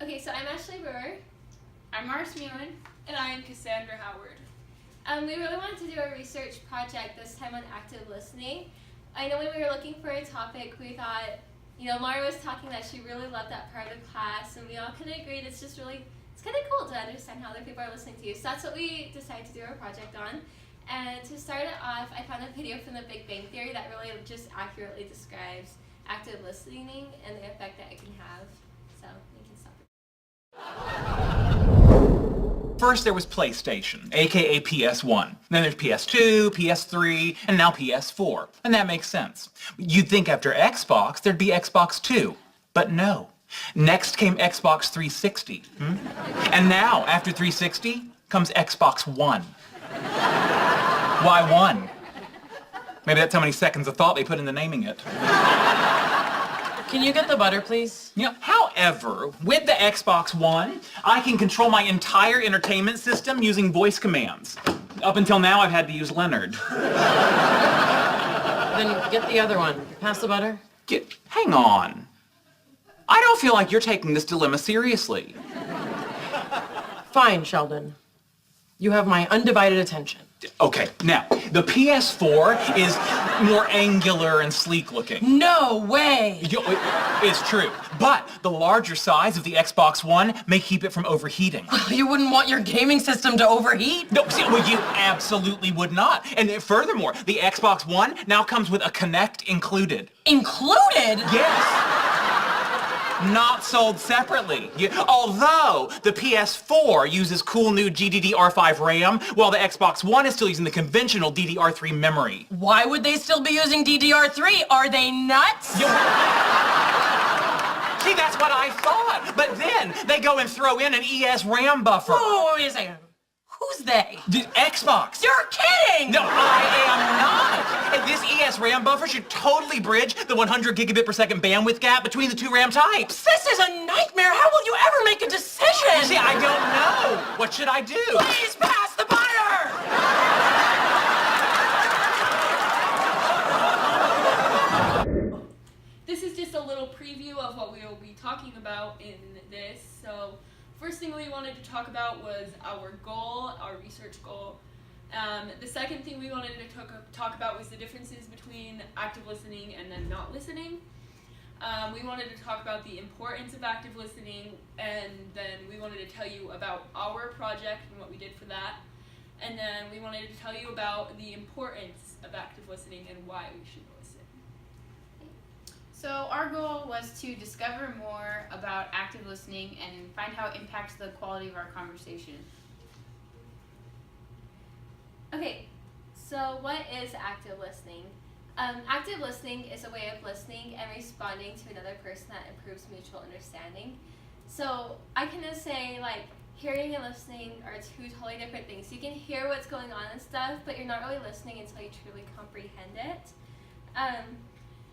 Okay, so I'm Ashley Brewer. I'm Mars Muin. And I'm Cassandra Howard. We really wanted to do a research project this time on active listening. I know when we were looking for a topic, we thought, Mara was talking that she really loved that part of the class, and we all kind of agreed it's kind of cool to understand how other people are listening to you. So that's what we decided to do our project on. And to start it off, I found a video from the Big Bang Theory that really just accurately describes active listening and the effect that it can have. So you can stop it. First there was PlayStation, aka PS1. Then there's PS2, PS3, and now PS4. And that makes sense. You'd think after Xbox, there'd be Xbox 2. But no. Next came Xbox 360. And now, after 360, comes Xbox One. Why one? Maybe that's how many seconds of thought they put into naming it. Can you get the butter, please? However, with the Xbox One, I can control my entire entertainment system using voice commands. Up until now, I've had to use Leonard. Then get the other one. Pass the butter. Hang on. I don't feel like you're taking this dilemma seriously. Fine, Sheldon. You have my undivided attention. Okay, now, the PS4 is more angular and sleek looking. No way! It's true. But the larger size of the Xbox One may keep it from overheating. You wouldn't want your gaming system to overheat? No, you absolutely would not. And furthermore, the Xbox One now comes with a Kinect included. Included? Yes. Not sold separately. Although the PS4 uses cool new GDDR5 RAM, while the Xbox One is still using the conventional DDR3 memory. Why would they still be using DDR3? Are they nuts? See, that's what I thought. But then they go and throw in an ES RAM buffer. Whoa, wait a second. Who's they? The Xbox. You're kidding! No, I am not. And this ES RAM buffer should totally bridge the 100 gigabit per second bandwidth gap between the two RAM types. This is a nightmare. How will you ever make a decision? See, I don't know. What should I do? Please pass the butter! This is just a little preview of what we will be talking about in this. So, first thing we wanted to talk about was our goal, our research goal. The second thing we wanted to talk about was the differences between active listening and then not listening. We wanted to talk about the importance of active listening, and then we wanted to tell you about our project and what we did for that. And then we wanted to tell you about the importance of active listening and why we should listen. So our goal was to discover more about active listening and find how it impacts the quality of our conversation. Okay, so what is active listening? Active listening is a way of listening and responding to another person that improves mutual understanding. So I kind of say, hearing and listening are two totally different things. You can hear what's going on and stuff, but you're not really listening until you truly comprehend it.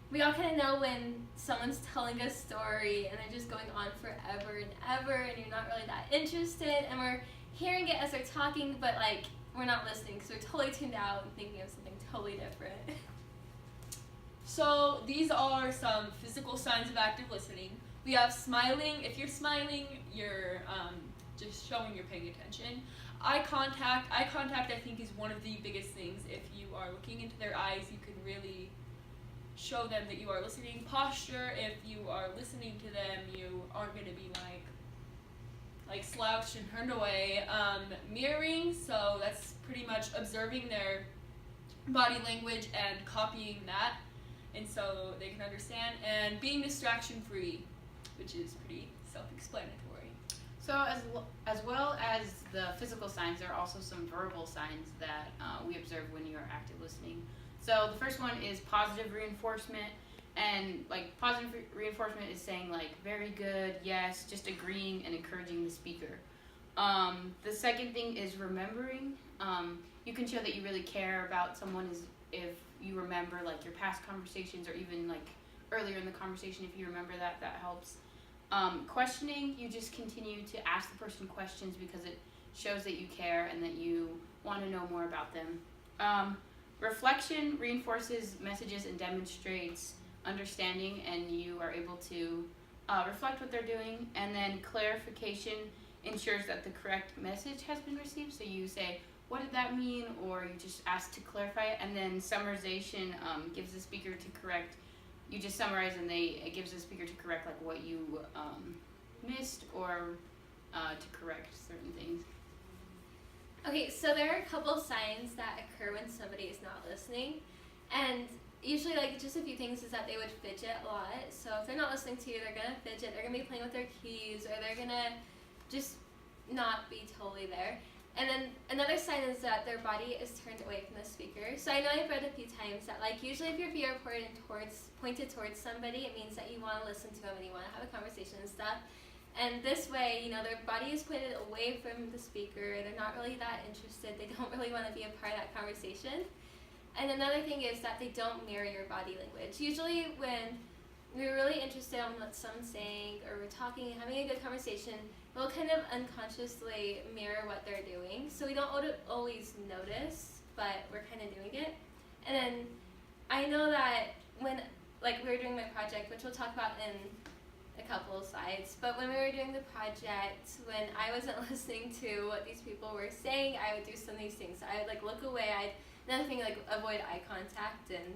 We all kind of know when someone's telling a story and they're just going on forever and ever, and you're not really that interested, and we're hearing it as they're talking, but we're not listening because we're totally tuned out and thinking of something totally different. So these are some physical signs of active listening. We have smiling. If you're smiling, you're just showing you're paying attention. Eye contact I think is one of the biggest things. If you are looking into their eyes, you can really show them that you are listening. Posture, if you are listening to them, you aren't going to be like slouched and turned away. Mirroring, so that's pretty much observing their body language and copying that, and so they can understand. And being distraction free, which is pretty self-explanatory. So as well as the physical signs, there are also some verbal signs that we observe when you are active listening. So the first one is positive reinforcement, and positive reinforcement is saying very good, yes, just agreeing and encouraging the speaker. The second thing is remembering. You can show that you really care about someone if you remember your past conversations, or even earlier in the conversation, if you remember that helps. Questioning, you just continue to ask the person questions because it shows that you care and that you want to know more about them. Reflection reinforces messages and demonstrates understanding, and you are able to reflect what they're doing, and then clarification ensures that the correct message has been received. So you say, what did that mean? Or you just ask to clarify it. And then summarization gives the speaker to correct. You just summarize, and it gives the speaker to correct like what you missed, or to correct certain things. Okay, so there are a couple signs that occur when somebody is not listening, and usually like just a few things is that they would fidget a lot. So if they're not listening to you, they're gonna fidget, they're gonna be playing with their keys, or they're gonna just not be totally there. And then another sign is that their body is turned away from the speaker. So I know I've read a few times that like usually if your feet are pointed towards somebody, it means that you want to listen to them and you want to have a conversation and stuff. And this way, you know, their body is pointed away from the speaker. They're not really that interested. They don't really want to be a part of that conversation. And another thing is that they don't mirror your body language. Usually when we're really interested in what someone's saying, or we're talking and having a good conversation, we'll kind of unconsciously mirror what they're doing. So we don't always notice, but we're kind of doing it. And then I know that when, like, we were doing my project, which we'll talk about in a couple of slides, but when we were doing the project, when I wasn't listening to what these people were saying, I would do some of these things. I would like look away. Another thing, like avoid eye contact, and